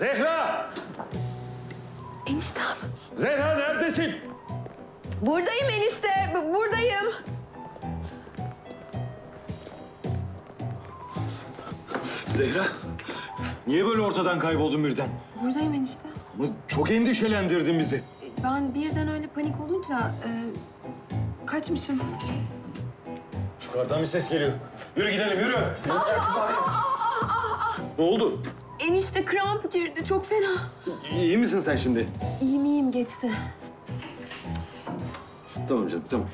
Zehra! Eniştem. Zehra neredesin? Buradayım enişte, buradayım. Zehra, niye böyle ortadan kayboldun birden? Buradayım enişte. Ama çok endişelendirdin bizi. Ben birden öyle panik olunca kaçmışım. Yukarıdan bir ses geliyor. Yürü gidelim, yürü. Ne oldu? Enişte kramp girdi, çok fena. İyi misin sen şimdi? İyiyim, geçti. Tamam canım, tamam.